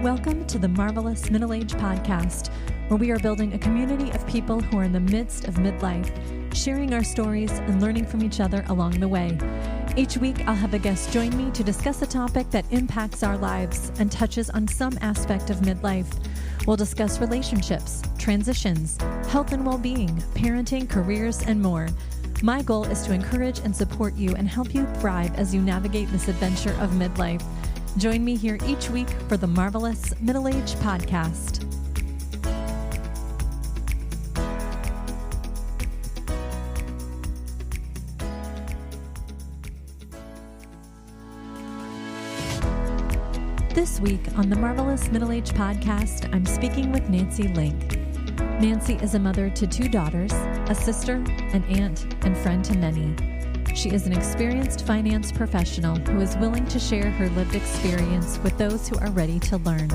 Welcome to the Marvelous Middle Age Podcast, where we are building a community of people who are in the midst of midlife, sharing our stories and learning from each other along the way. Each week, I'll have a guest join me to discuss a topic that impacts our lives and touches on some aspect of midlife. We'll discuss relationships, transitions, health and well-being, parenting, careers, and more. My goal is to encourage and support you and help you thrive as you navigate this adventure of midlife. Join me here each week for the Marvelous Middle Age Podcast. This week on the Marvelous Middle Age Podcast, I'm speaking with Nancy Lynk. Nancy is a mother to 2 daughters, a sister, an aunt, and friend to many. She is an experienced finance professional who is willing to share her lived experience with those who are ready to learn.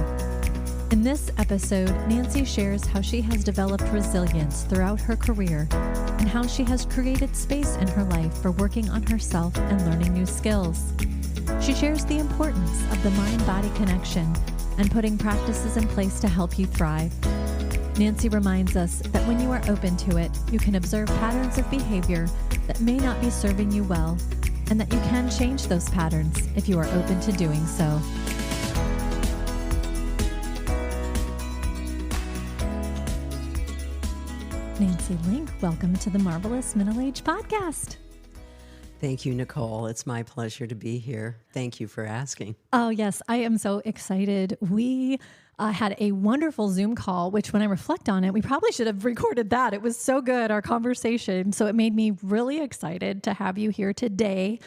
In this episode, Nancy shares how she has developed resilience throughout her career and how she has created space in her life for working on herself and learning new skills. She shares the importance of the mind-body connection and putting practices in place to help you thrive. Nancy reminds us that when you are open to it, you can observe patterns of behavior that may not be serving you well, and that you can change those patterns if you are open to doing so. Nancy Lynk, welcome to the Marvelous Middle Age Podcast. Thank you, Nicole. It's my pleasure to be here. Thank you for asking. Oh, yes. I am so excited. We had a wonderful Zoom call, which when I reflect on it, we probably should have recorded that. It was so good, our conversation. So it made me really excited to have you here today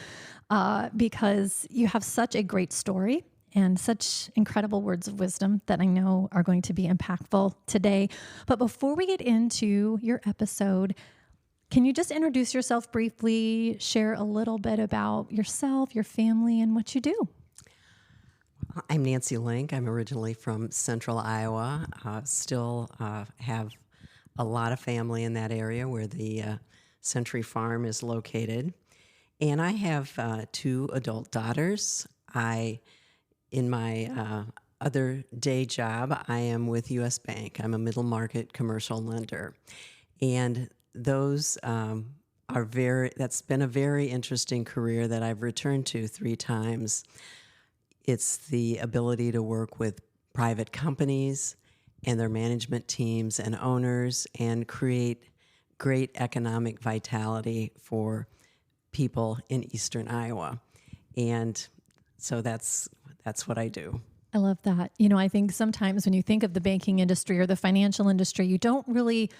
because you have such a great story and such incredible words of wisdom that I know are going to be impactful today. But before we get into your episode, can you just introduce yourself briefly, share a little bit about yourself, your family, and what you do? I'm Nancy Lynk. I'm originally from Central Iowa. Still have a lot of family in that area where the Century Farm is located. And I have 2 adult daughters. In my other day job, I am with U.S. Bank. I'm a middle market commercial lender. And those that's been a very interesting career that I've returned to 3 times. It's the ability to work with private companies and their management teams and owners and create great economic vitality for people in Eastern Iowa. And so that's what I do. I love that. You know, I think sometimes when you think of the banking industry or the financial industry, you don't really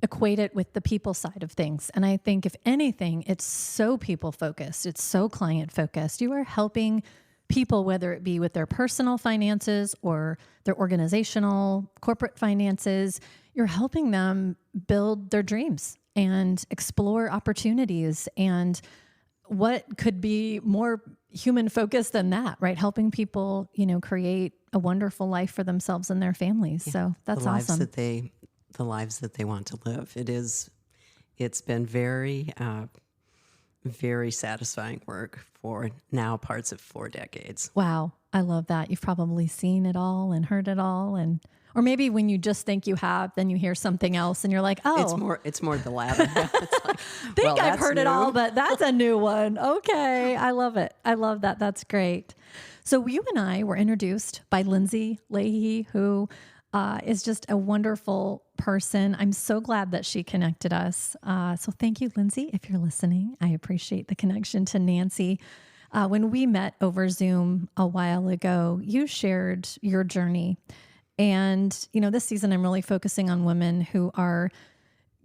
equate it with the people side of things. And I think if anything, it's so people focused. It's so client focused. You are helping people, whether it be with their personal finances or their organizational, corporate finances, you're helping them build their dreams and explore opportunities. And what could be more human focused than that, right? Helping people, create a wonderful life for themselves and their families. Yeah. So that's awesome. The lives that they want to live. It's been very, very satisfying work for now parts of 4 decades. Wow. I love that. You've probably seen it all and heard it all. Or maybe when you just think you have, then you hear something else and you're like, oh. It's more the latter. It's like, I've heard it all, but that's a new one. Okay. I love it. I love that. That's great. So you and I were introduced by Lindsay Leahy, who is just a wonderful person. I'm so glad that she connected us. So thank you, Lindsay, if you're listening. I appreciate the connection to Nancy. When we met over Zoom a while ago, you shared your journey. And, this season I'm really focusing on women who are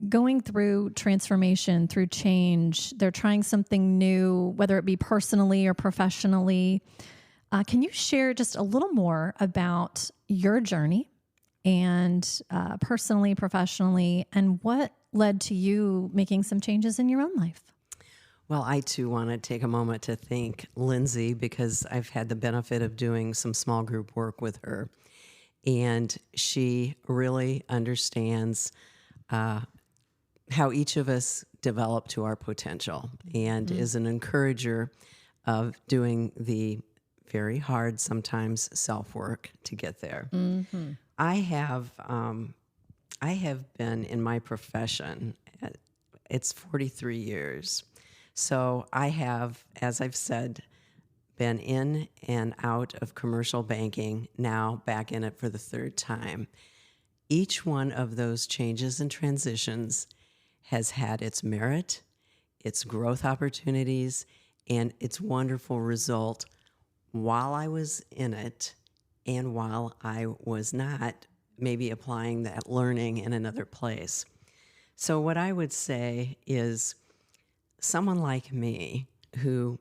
going through transformation, through change. They're trying something new, whether it be personally or professionally. Can you share just a little more about your journey and personally, professionally, and what led to you making some changes in your own life? Well, I too want to take a moment to thank Lindsay because I've had the benefit of doing some small group work with her. And she really understands how each of us develop to our potential and is an encourager of doing the very hard, sometimes self-work to get there. I have been in my profession, it's 43 years. So I have, as I've said, been in and out of commercial banking, now back in it for the third time. Each one of those changes and transitions has had its merit, its growth opportunities, and its wonderful result while I was in it and while I was not, maybe applying that learning in another place. So what I would say is someone like me who,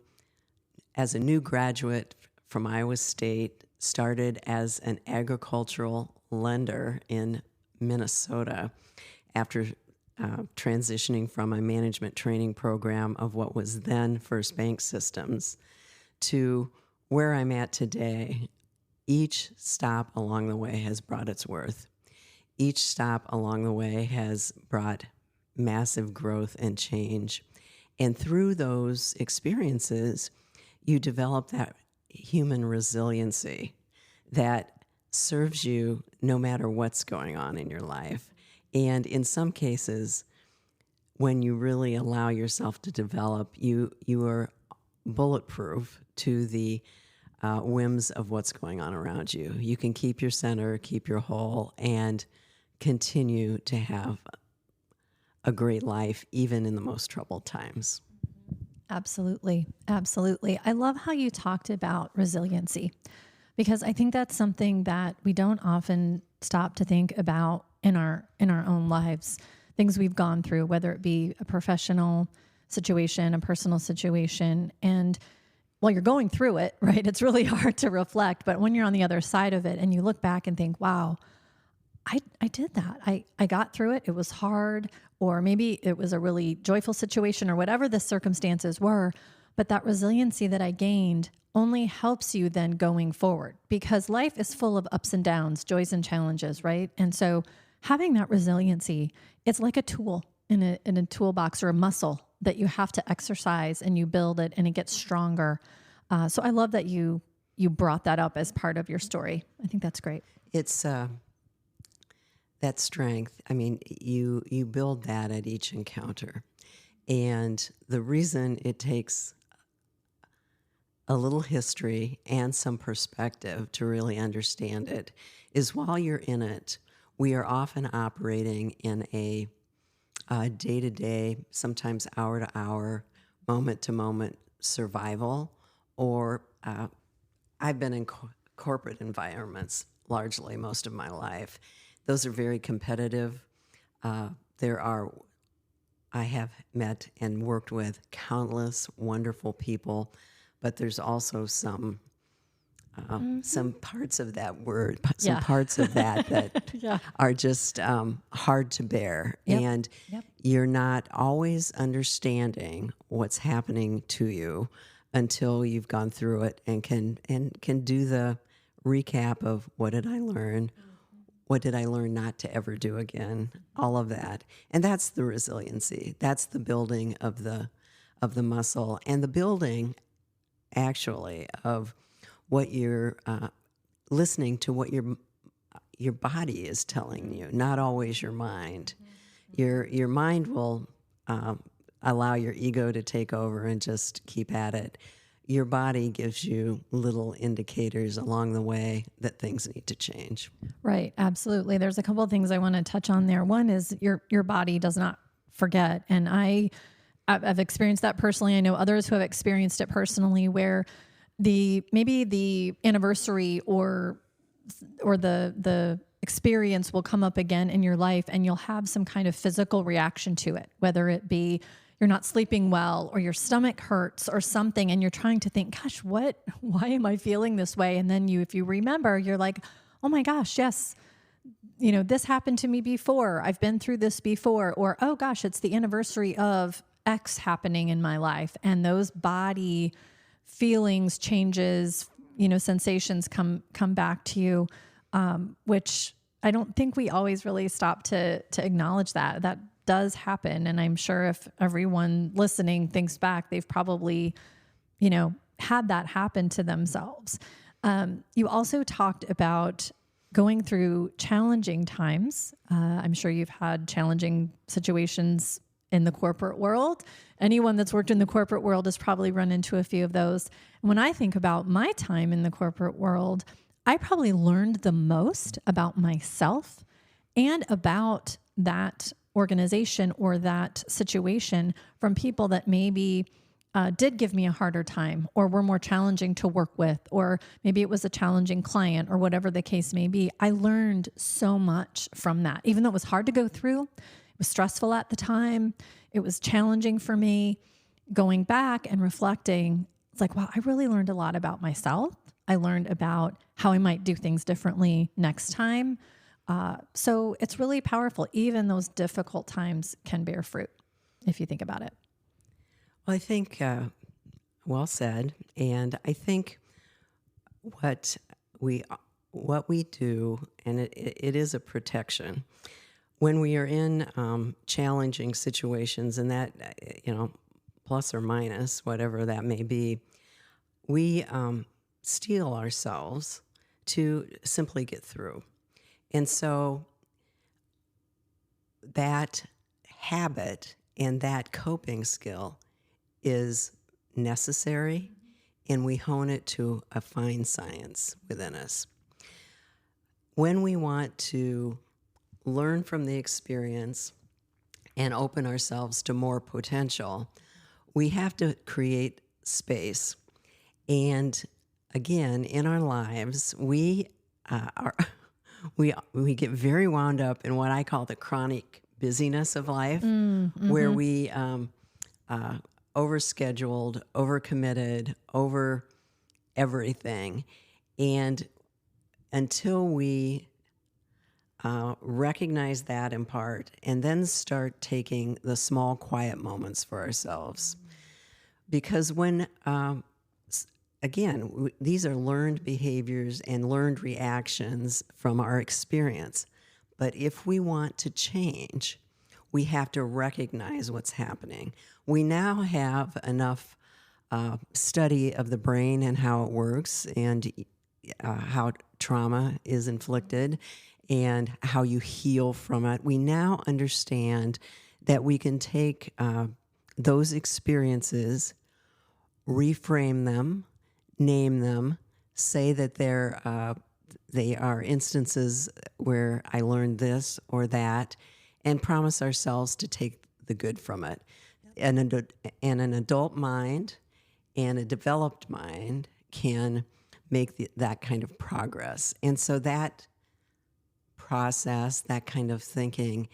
as a new graduate from Iowa State, started as an agricultural lender in Minnesota after transitioning from a management training program of what was then First Bank Systems to where I'm at today. Each stop along the way has brought its worth. Each stop along the way has brought massive growth and change. And through those experiences, you develop that human resiliency that serves you no matter what's going on in your life. And in some cases, when you really allow yourself to develop, you are bulletproof to the whims of what's going on around you. You can keep your center, keep your whole, and continue to have a great life, even in the most troubled times. Absolutely. Absolutely. I love how you talked about resiliency, because I think that's something that we don't often stop to think about in our own lives. Things we've gone through, whether it be a professional situation, a personal situation. And while you're going through it, right, it's really hard to reflect. But when you're on the other side of it and you look back and think, wow, I did that. I got through it. It was hard, or maybe it was a really joyful situation, or whatever the circumstances were. But that resiliency that I gained only helps you then going forward, because life is full of ups and downs, joys and challenges, right? And so having that resiliency, it's like a tool in a toolbox, or a muscle that you have to exercise, and you build it and it gets stronger. So I love that you brought that up as part of your story. I think that's great. It's that strength. I mean, you build that at each encounter. And the reason it takes a little history and some perspective to really understand it is while you're in it, we are often operating in a day-to-day, sometimes hour-to-hour, moment-to-moment survival, or I've been in corporate environments largely most of my life. Those are very competitive. I have met and worked with countless wonderful people, but there's also some parts of that word, some parts of that are just hard to bear. Yep. And you're not always understanding what's happening to you until you've gone through it and can do the recap of what did I learn? What did I learn not to ever do again? All of that. And that's the resiliency. That's the building of the muscle, and the building actually of what you're listening to, what your body is telling you, not always your mind. Your mind will allow your ego to take over and just keep at it. Your body gives you little indicators along the way that things need to change. Right. Absolutely. There's a couple of things I want to touch on there. One is your body does not forget. And I've experienced that personally. I know others who have experienced it personally, where maybe the anniversary or the experience will come up again in your life, and you'll have some kind of physical reaction to it, whether it be you're not sleeping well, or your stomach hurts or something, and you're trying to think, gosh, why am I feeling this way? And then if you remember, you're like, oh my gosh, yes, this happened to me before. I've been through this before. Or, oh gosh, it's the anniversary of X happening in my life. And those body feelings, changes, sensations come back to you, which I don't think we always really stop to acknowledge that does happen. And I'm sure if everyone listening thinks back, they've probably, had that happen to themselves. You also talked about going through challenging times. I'm sure you've had challenging situations in the corporate world. Anyone that's worked in the corporate world has probably run into a few of those. When I think about my time in the corporate world, I probably learned the most about myself and about that organization or that situation from people that maybe did give me a harder time or were more challenging to work with, or maybe it was a challenging client or whatever the case may be. I learned so much from that, even though it was hard to go through. It was stressful at the time. It was challenging for me. Going back and reflecting, it's like, wow, I really learned a lot about myself. I learned about how I might do things differently next time. So it's really powerful. Even those difficult times can bear fruit if you think about it. Well, I think, well said. And I think what we do, and it is a protection, when we are in challenging situations, and that, plus or minus, whatever that may be, we steel ourselves to simply get through. And so that habit and that coping skill is necessary, and we hone it to a fine science within us. When we want to learn from the experience and open ourselves to more potential, we have to create space. And again, in our lives, we get very wound up in what I call the chronic busyness of life, where we overscheduled, overcommitted, over everything. And until we recognize that in part, and then start taking the small, quiet moments for ourselves. Because when, again, these are learned behaviors and learned reactions from our experience. But if we want to change, we have to recognize what's happening. We now have enough study of the brain and how it works, and how trauma is inflicted, and how you heal from it. We now understand that we can take those experiences, reframe them, name them, say that they are instances where I learned this or that, and promise ourselves to take the good from it. And an adult mind and a developed mind can make that kind of progress. And so that process, that kind of thinking,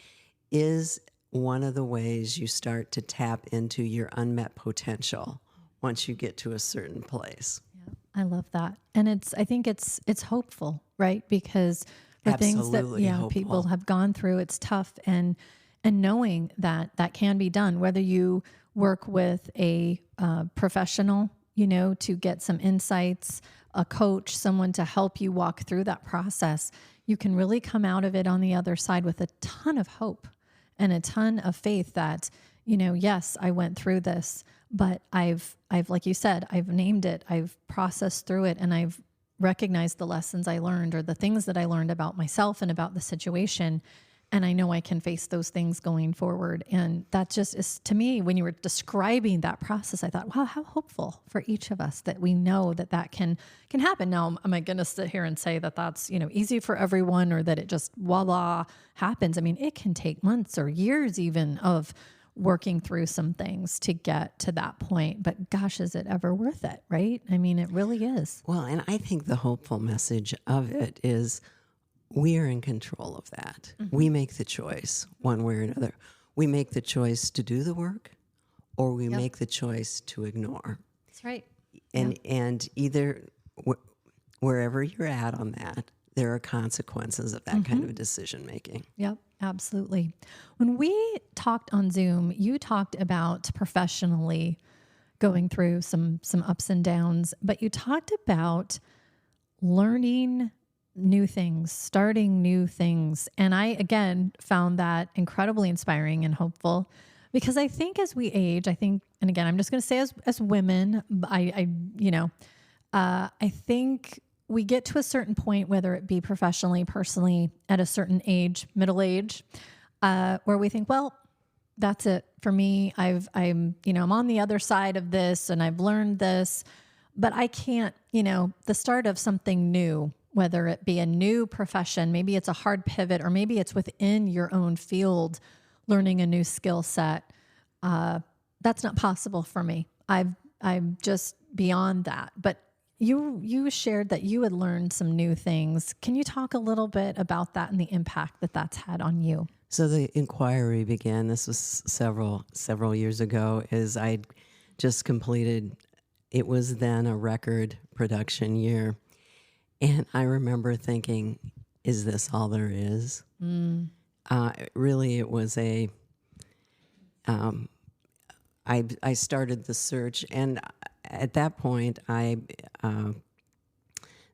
is one of the ways you start to tap into your unmet potential once you get to a certain place. Yeah, I love that. And I think it's hopeful, right? Because for things that hopeful. People have gone through, it's tough, and knowing that can be done, whether you work with a professional, to get some insights, a coach, someone to help you walk through that process, you can really come out of it on the other side with a ton of hope and a ton of faith that, yes, I went through this, but I've, like you said, I've named it, I've processed through it, and I've recognized the lessons I learned or the things that I learned about myself and about the situation. And I know I can face those things going forward. And that just is, to me, when you were describing that process, I thought, wow, how hopeful for each of us that we know that can happen. Now, am I going to sit here and say that that's, easy for everyone, or that it just voila happens? I mean, it can take months or years even of working through some things to get to that point. But gosh, is it ever worth it, right? I mean, it really is. Well, and I think the hopeful message of it is we are in control of that. Mm-hmm. We make the choice one way or another. We make the choice to do the work, or we make the choice to ignore. That's right. And either wherever you're at on that, there are consequences of that kind of decision making. Yep, absolutely. When we talked on Zoom, you talked about professionally going through some ups and downs, but you talked about learning new things, starting new things. And I, again, found that incredibly inspiring and hopeful, Because I think as we age, and again, I'm just going to say as women, I think we get to a certain point, whether it be professionally, personally, at a certain age, middle age, where we think, well, that's it for me. I'm on the other side of this and I've learned this, but I can't, the start of something new, whether it be a new profession, maybe it's a hard pivot, or maybe it's within your own field, learning a new skill set. That's not possible for me. I'm just beyond that. But you shared that you had learned some new things. Can you talk a little bit about that and the impact that that's had on you? So the inquiry began, this was several years ago, as I'd just completed, it was then a record production year. And I remember thinking, is this all there is? Really, it was I started the search, and at that point, I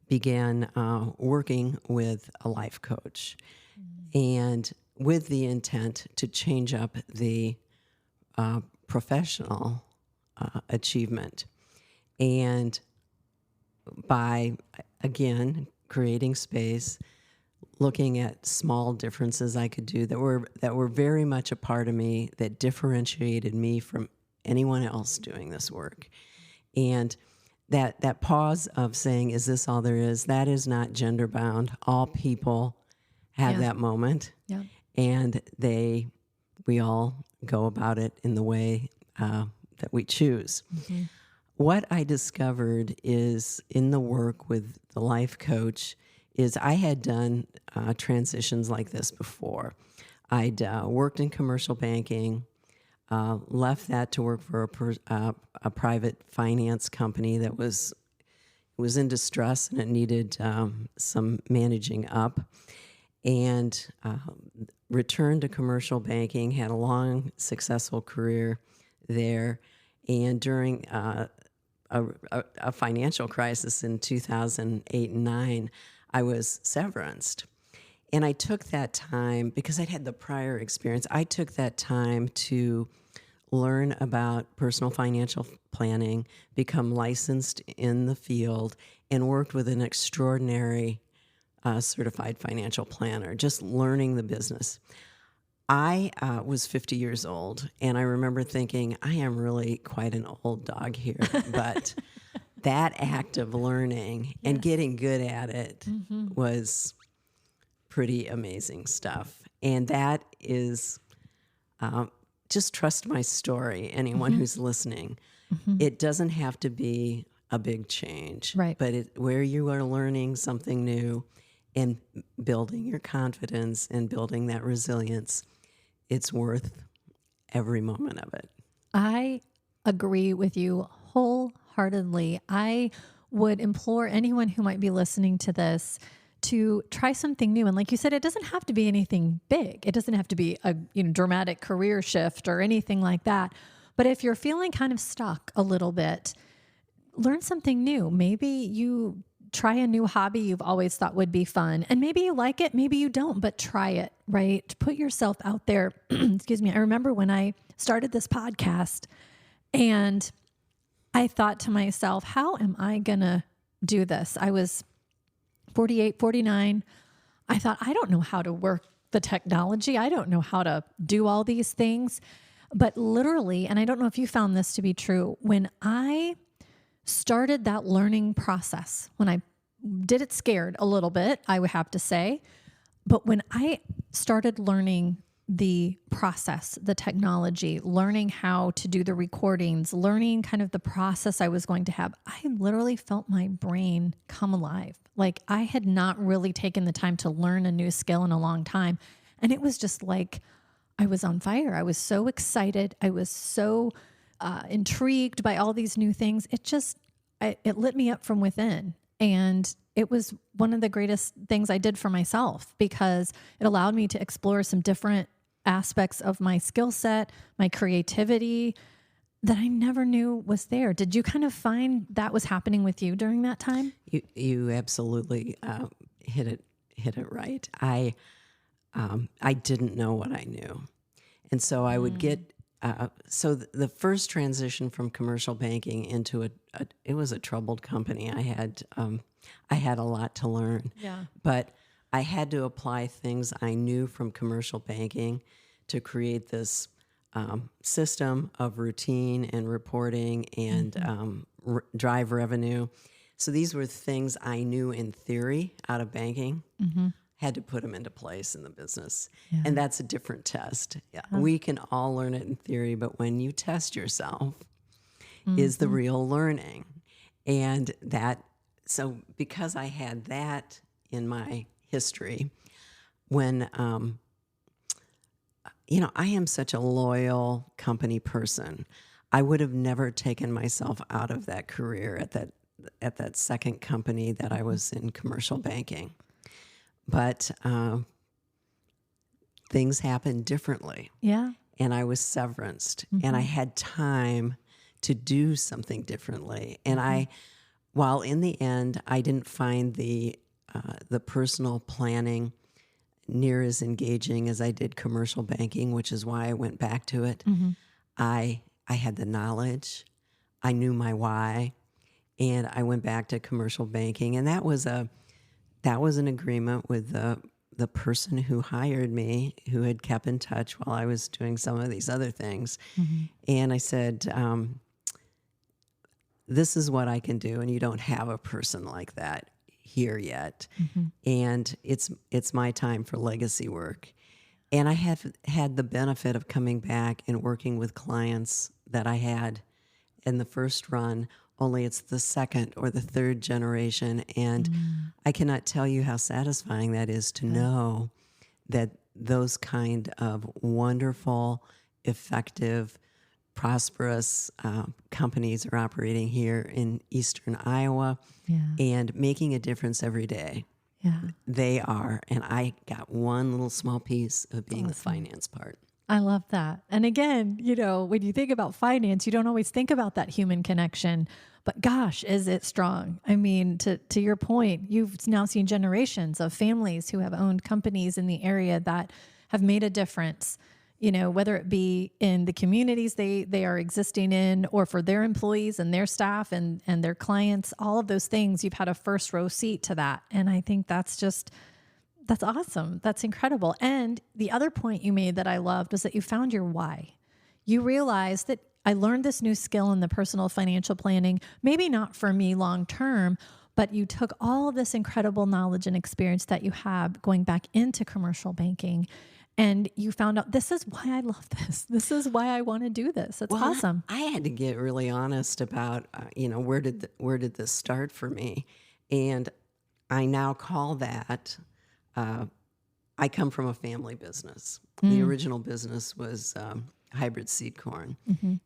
began working with a life coach, and with the intent to change up the professional achievement. And by, again, creating space, looking at small differences I could do that were very much a part of me, that differentiated me from anyone else doing this work. And that pause of saying, is this all there is? That is not gender bound. All people have that moment. Yeah. And we all go about it in the way that we choose. Mm-hmm. What I discovered is in the work with the life coach is I had done transitions like this before. I'd worked in commercial banking, left that to work for a private finance company that was in distress and it needed some managing up, and returned to commercial banking, had a long, successful career there. And during a financial crisis in 2008 and 9, I was severanced. And I took that time, because I'd had the prior experience, I took that time to learn about personal financial planning, become licensed in the field, and worked with an extraordinary certified financial planner, just learning the business. I was 50 years old, and I remember thinking, I am really quite an old dog here, but that act of learning and getting good at it was pretty amazing stuff. And that is, just trust my story, anyone who's listening. It doesn't have to be a big change, right? But where you are learning something new and building your confidence and building that resilience, it's worth every moment of it. I agree with you wholeheartedly. I would implore anyone who might be listening to this to try something new. And like you said, it doesn't have to be anything big. It doesn't have to be a dramatic career shift or anything like that. But if you're feeling kind of stuck a little bit, learn something new. Maybe you try a new hobby you've always thought would be fun. And maybe you like it, maybe you don't, but try it, right? Put yourself out there. Excuse me. I remember when I started this podcast and I thought to myself, how am I going to do this? I was 48, 49. I thought, I don't know how to work the technology. I don't know how to do all these things. But literally, and I don't know if you found this to be true, when I started that learning process, when I did it scared a little bit, I would have to say, but when I started learning the process, the technology, learning how to do the recordings, learning kind of the process I was going to have, I literally felt my brain come alive. Like I had not really taken the time to learn a new skill in a long time. And it was just like I was on fire. I was so excited. I was so intrigued by all these new things. It lit me up from within. And it was one of the greatest things I did for myself because it allowed me to explore some different aspects of my skill set, my creativity that I never knew was there. Did you kind of find that was happening with you during that time? You absolutely hit it right. I didn't know what I knew. And so I would so the first transition from commercial banking into it was a troubled company. I had a lot to learn, Yeah. but I had to apply things I knew from commercial banking to create this system of routine and reporting and drive revenue. So these were things I knew in theory out of banking. Had to put them into place in the business. Yeah. And that's a different test. Yeah. We can all learn it in theory, but when you test yourself is the real learning. And so because I had that in my history, when, I am such a loyal company person, I would have never taken myself out of that career at that second company that I was in commercial banking. But things happened differently. Yeah. And I was severanced. And I had time to do something differently. And while in the end, I didn't find the personal planning near as engaging as I did commercial banking, which is why I went back to it. I had the knowledge. I knew my why. And I went back to commercial banking. And that was an agreement with the person who hired me, who had kept in touch while I was doing some of these other things. And I said, this is what I can do, and you don't have a person like that here yet. And it's my time for legacy work. And I have had the benefit of coming back and working with clients that I had in the first run, only it's the second or the third generation. And I cannot tell you how satisfying that is to know that those kind of wonderful, effective, prosperous companies are operating here in Eastern Iowa and making a difference every day. Yeah. They are. And I got one little small piece of being the finance part. I love that. And again, when you think about finance, you don't always think about that human connection, but gosh, is it strong? I mean, to your point, you've now seen generations of families who have owned companies in the area that have made a difference, whether it be in the communities they are existing in, or for their employees and their staff and their clients, all of those things, you've had a first row seat to that. And I think that's awesome. That's incredible. And the other point you made that I loved was that you found your why. You realized that I learned this new skill in the personal financial planning, maybe not for me long term, but you took all of this incredible knowledge and experience that you have going back into commercial banking, and you found out, this is why I love this. This is why I want to do this. It's awesome. I had to get really honest about, where did this start for me? And I now call that, I come from a family business. The original business was hybrid seed corn.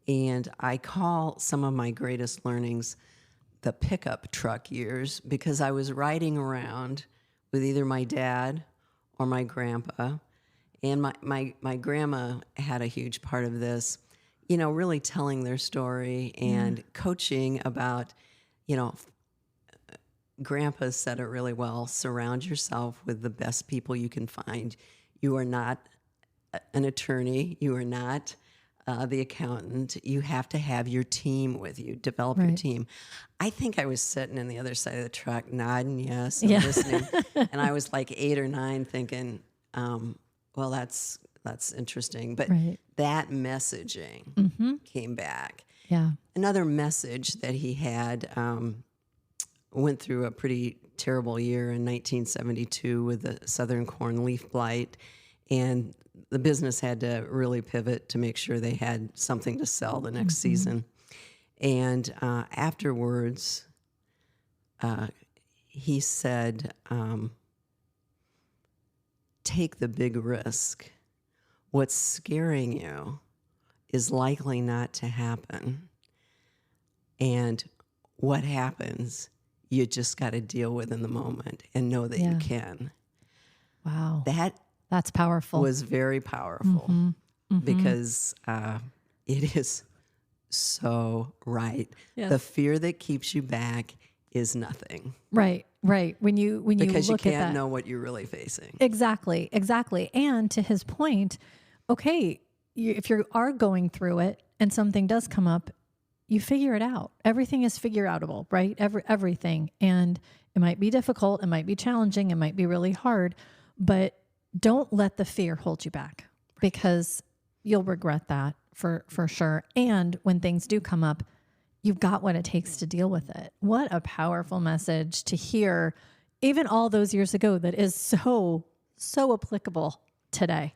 And I call some of my greatest learnings the pickup truck years, because I was riding around with either my dad or my grandpa. And my grandma had a huge part of this, really telling their story and coaching about, Grandpa said it really well: surround yourself with the best people you can find. You are not an attorney. You are not the accountant. You have to have your team with you, develop your team. I think I was sitting in the other side of the truck nodding yes and listening. And I was like 8 or 9 thinking, well, that's interesting. But that messaging came back. Yeah. Another message that he had, went through a pretty terrible year in 1972 with the southern corn leaf blight, and the business had to really pivot to make sure they had something to sell the next season. And afterwards, he said, take the big risk. What's scaring you is likely not to happen. And what happens, you just got to deal with in the moment and know that you can. Wow. That's powerful. Was very powerful because it is so right. Yes. The fear that keeps you back is nothing. Right. When you because look you at can't that, know what you're really facing. Exactly. And to his point, okay, if you are going through it and something does come up, you figure it out. Everything is figure outable, right? Everything. And it might be difficult. It might be challenging. It might be really hard, but don't let the fear hold you back, because you'll regret that for sure. And when things do come up, you've got what it takes to deal with it. What a powerful message to hear, even all those years ago, that is so applicable today.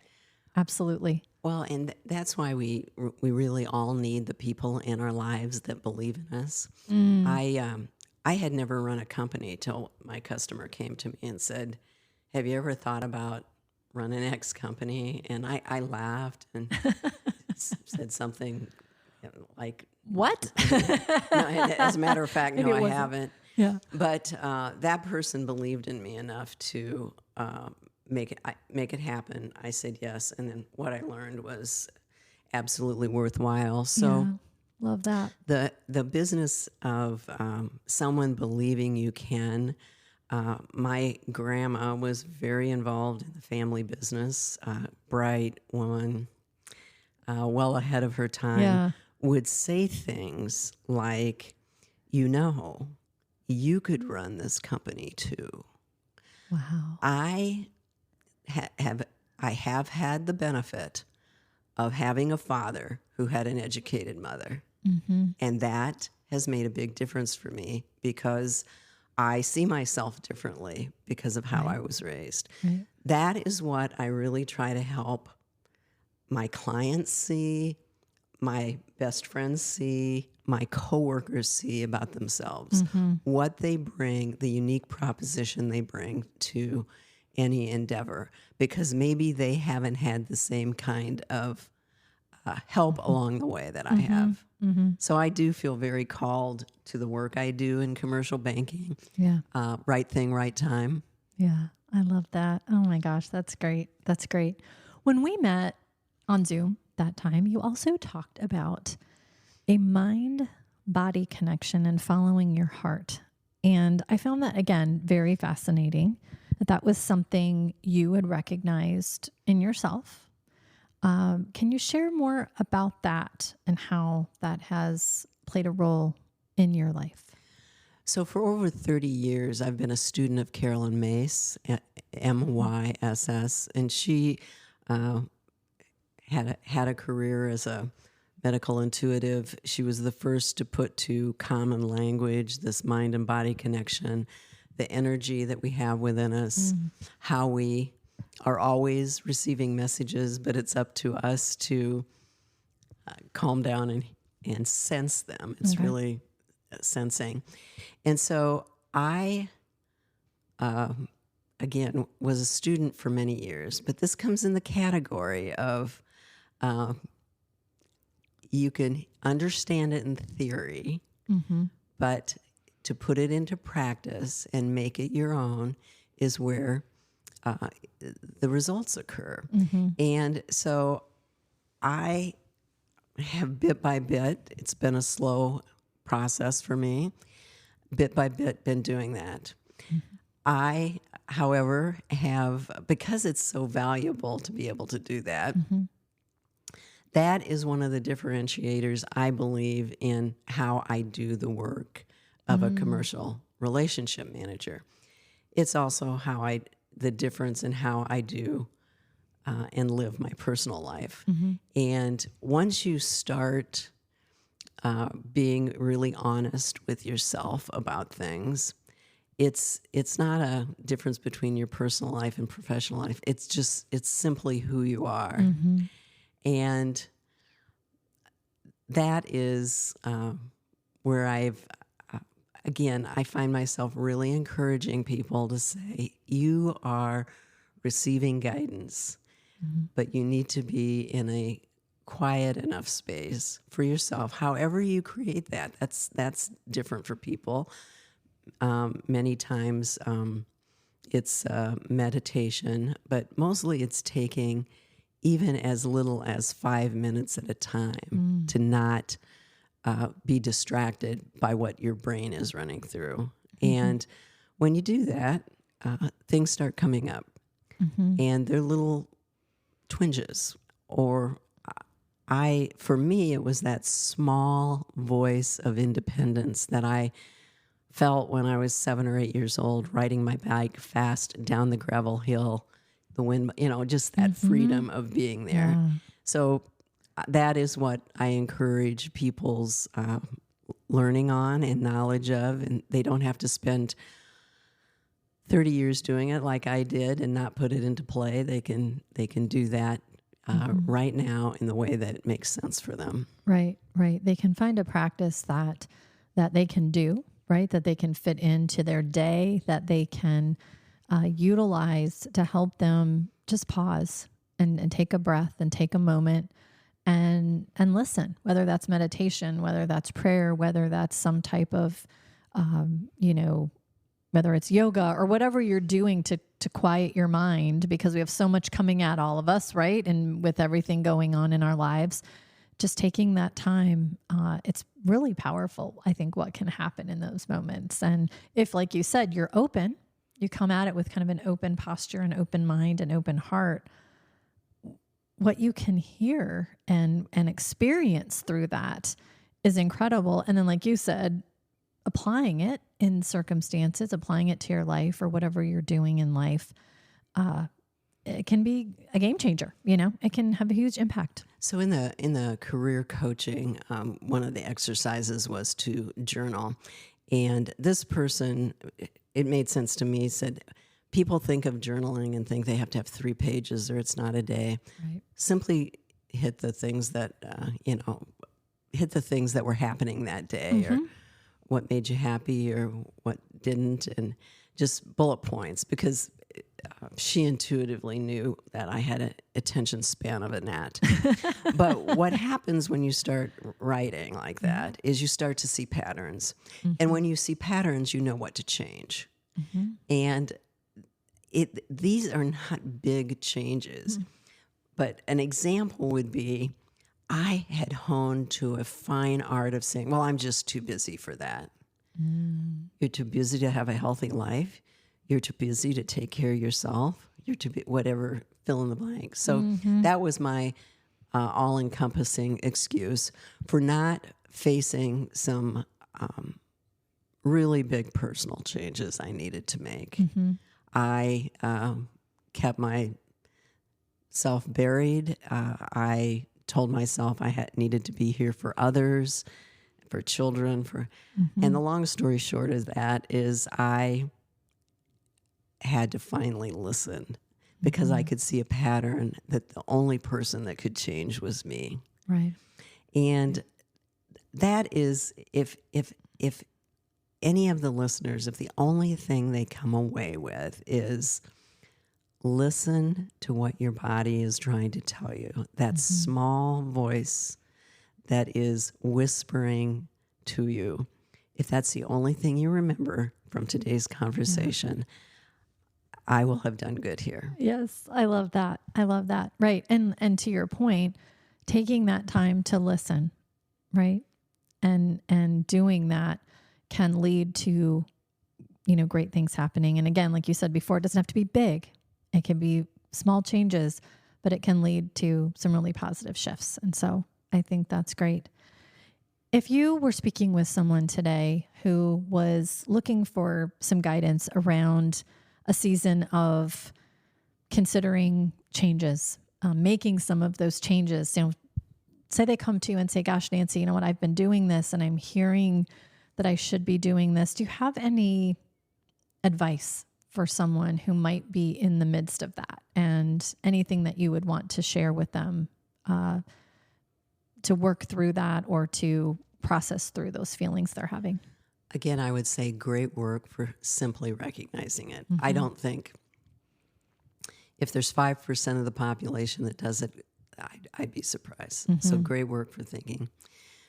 Absolutely. Well, and that's why we really all need the people in our lives that believe in us. I had never run a company till my customer came to me and said, "Have you ever thought about running X company?" And I laughed and said something like, What? no, as a matter of fact, no, I haven't. Yeah. But that person believed in me enough to make it happen. I said yes, and then what I learned was absolutely worthwhile. So Love that. the business of someone believing you can. My grandma was very involved in the family business. Bright woman, well ahead of her time. Yeah. Would say things like, you could run this company too. Wow. I have had the benefit of having a father who had an educated mother. Mm-hmm. And that has made a big difference for me, because I see myself differently because of how I was raised. Right. That is what I really try to help my clients see, my best friends see, my coworkers see about themselves, what they bring, the unique proposition they bring to any endeavor, because maybe they haven't had the same kind of help along the way that I have. So I do feel very called to the work I do in commercial banking. Yeah. Right thing, right time. Yeah. I love that. Oh my gosh. That's great. That's great. When we met on Zoom that time, you also talked about a mind-body connection and following your heart. And I found that, again, very fascinating, that was something you had recognized in yourself. Can you share more about that and how that has played a role in your life? So for over 30 years, I've been a student of Carolyn Myss, Myss, and she had a career as a medical intuitive. She was the first to put to common language this mind and body connection, the energy that we have within us, how we are always receiving messages, but it's up to us to calm down and sense them. It's really sensing. And so I, again, was a student for many years, but this comes in the category of you can understand it in theory, but to put it into practice and make it your own is where the results occur. And so I have bit by bit, it's been a slow process for me, bit by bit been doing that. I, however, have, because it's so valuable to be able to do that, that is one of the differentiators, I believe, in how I do the work of a commercial relationship manager. It's also the difference in how I do and live my personal life. And once you start being really honest with yourself about things, it's not a difference between your personal life and professional life. It's simply who you are. And that is where again, I find myself really encouraging people to say, you are receiving guidance, but you need to be in a quiet enough space for yourself. However you create that, that's different for people. Many times it's meditation, but mostly it's taking even as little as 5 minutes at a time to not be distracted by what your brain is running through. And when you do that, things start coming up, and they're little twinges, or for me, it was that small voice of independence that I felt when I was 7 or 8 years old, riding my bike fast down the gravel hill, the wind, just that freedom of being there. Yeah. So that is what I encourage people's learning on and knowledge of, and they don't have to spend 30 years doing it like I did and not put it into play. They can do that right now in the way that it makes sense for them. Right, right. They can find a practice that they can do, right? That they can fit into their day, that they can utilize to help them just pause and take a breath and take a moment and listen, whether that's meditation, whether that's prayer, whether that's some type of, whether it's yoga or whatever you're doing to quiet your mind, because we have so much coming at all of us, right? And with everything going on in our lives, just taking that time, it's really powerful, I think, what can happen in those moments. And if, like you said, you're open, you come at it with kind of an open posture, an open mind, an open heart, what you can hear and experience through that is incredible. And then, like you said, applying it in circumstances, applying it to your life or whatever you're doing in life, it can be a game changer. It can have a huge impact. So in the career coaching, one of the exercises was to journal, and this person, it made sense to me, said, people think of journaling and think they have to have 3 pages or it's not a day. Right. Simply hit the things that were happening that day, or what made you happy or what didn't, and just bullet points, because she intuitively knew that I had an attention span of a gnat. But what happens when you start writing like that is you start to see patterns. And when you see patterns, you know what to change. And these are not big changes. But an example would be, I had honed to a fine art of saying, well, I'm just too busy for that. You're too busy to have a healthy life. You're too busy to take care of yourself. You're too whatever, fill in the blank. So that was my all-encompassing excuse for not facing some really big personal changes I needed to make. I kept myself buried. I told myself I needed to be here for others, for children, and the long story short of that is I had to finally listen, because I could see a pattern that the only person that could change was me. Right. And that is, if any of the listeners, if the only thing they come away with is listen to what your body is trying to tell you, that small voice that is whispering to you, if that's the only thing you remember from today's conversation, I will have done good here. Yes, I love that. I love that. Right. And to your point, taking that time to listen, right? And doing that can lead to, great things happening. And again, like you said before, it doesn't have to be big. It can be small changes, but it can lead to some really positive shifts. And so I think that's great. If you were speaking with someone today who was looking for some guidance around a season of considering changes, making some of those changes, say they come to you and say, gosh, Nancy, you know what, I've been doing this and I'm hearing that I should be doing this. Do you have any advice for someone who might be in the midst of that, and anything that you would want to share with them to work through that or to process through those feelings they're having? Again, I would say great work for simply recognizing it. I don't think, if there's 5% of the population that does it, I'd be surprised. So great work for thinking.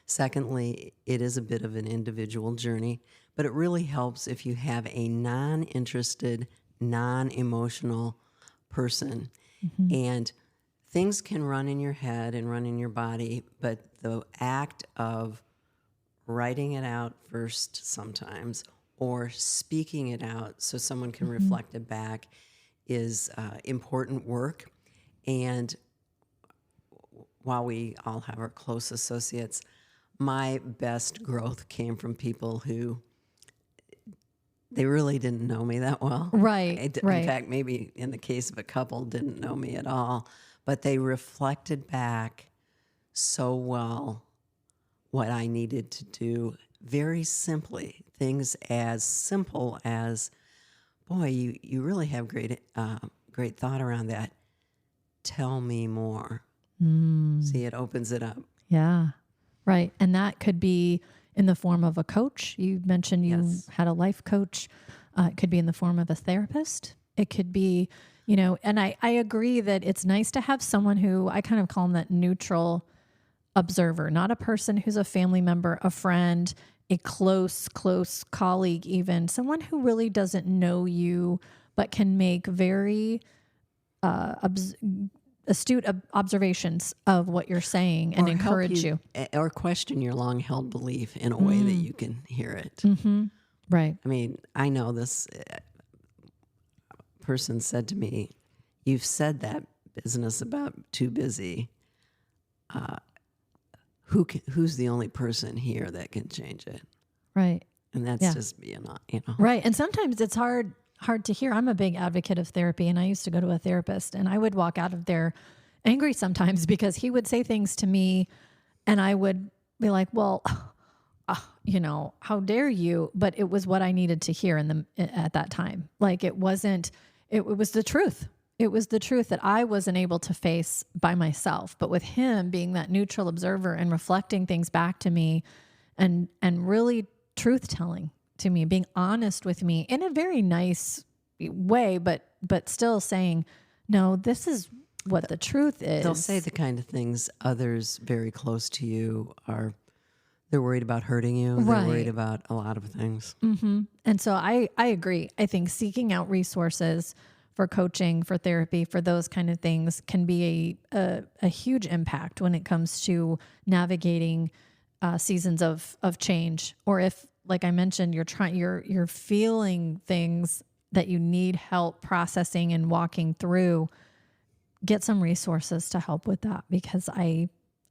Secondly, it is a bit of an individual journey, but it really helps if you have a non-interested, non-emotional person. And things can run in your head and run in your body, but the act of writing it out first sometimes, or speaking it out so someone can reflect it back, is important work. And while we all have our close associates, my best growth came from people who they really didn't know me that well. Right. In fact, maybe in the case of a couple, didn't know me at all, but they reflected back so well what I needed to do very simply. Things as simple as, boy, you really have great thought around that. Tell me more. See, it opens it up. Yeah. Right. And that could be in the form of a coach. You mentioned you had a life coach. It could be in the form of a therapist. It could be, and I agree that it's nice to have someone who, I kind of call them that neutral observer, not a person who's a family member, a friend, a close colleague, even someone who really doesn't know you, but can make very astute observations of what you're saying and encourage you. Or question your long-held belief in a way that you can hear it. Mm-hmm. Right. I mean, I know this person said to me, you've said that business about too busy. Who's the only person here that can change it? Right. And that's just being, Right. And sometimes it's hard to hear. I'm a big advocate of therapy, and I used to go to a therapist, and I would walk out of there angry sometimes because he would say things to me and I would be like, well, how dare you? But it was what I needed to hear at that time. Like it was the truth. It was the truth that I wasn't able to face by myself. But with him being that neutral observer and reflecting things back to me and really truth telling to me, being honest with me in a very nice way, but still saying, no, this is what the truth is. They'll say the kind of things others very close to you they're worried about hurting you. They're worried about a lot of things. Mm-hmm. And so I agree. I think seeking out resources for coaching, for therapy, for those kind of things can be a huge impact when it comes to navigating seasons of change. Or if, like I mentioned, you're feeling things that you need help processing and walking through, get some resources to help with that. Because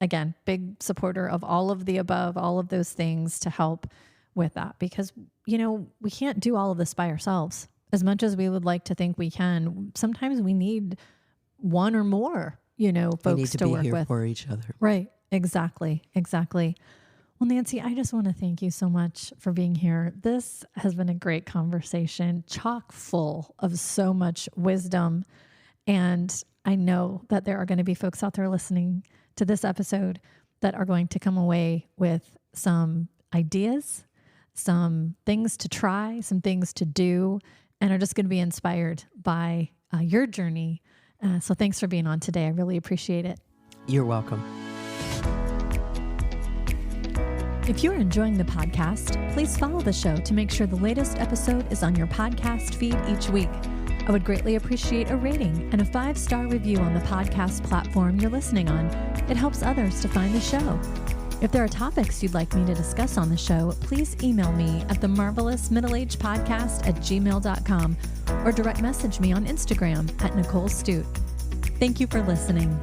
again, big supporter of all of the above, all of those things to help with that. Because, we can't do all of this by ourselves. As much as we would like to think we can, sometimes we need one or more, folks we need to be be work here with. For each other. Right. Exactly. Well, Nancy, I just want to thank you so much for being here. This has been a great conversation, chock full of so much wisdom. And I know that there are going to be folks out there listening to this episode that are going to come away with some ideas, some things to try, some things to do, and are just going to be inspired by your journey. So thanks for being on today. I really appreciate it. You're welcome. If you're enjoying the podcast, please follow the show to make sure the latest episode is on your podcast feed each week. I would greatly appreciate a rating and a 5-star review on the podcast platform you're listening on. It helps others to find the show. If there are topics you'd like me to discuss on the show, please email me at themarvelousmiddleagepodcast@gmail.com or direct message me on Instagram at Nicole Stute. Thank you for listening.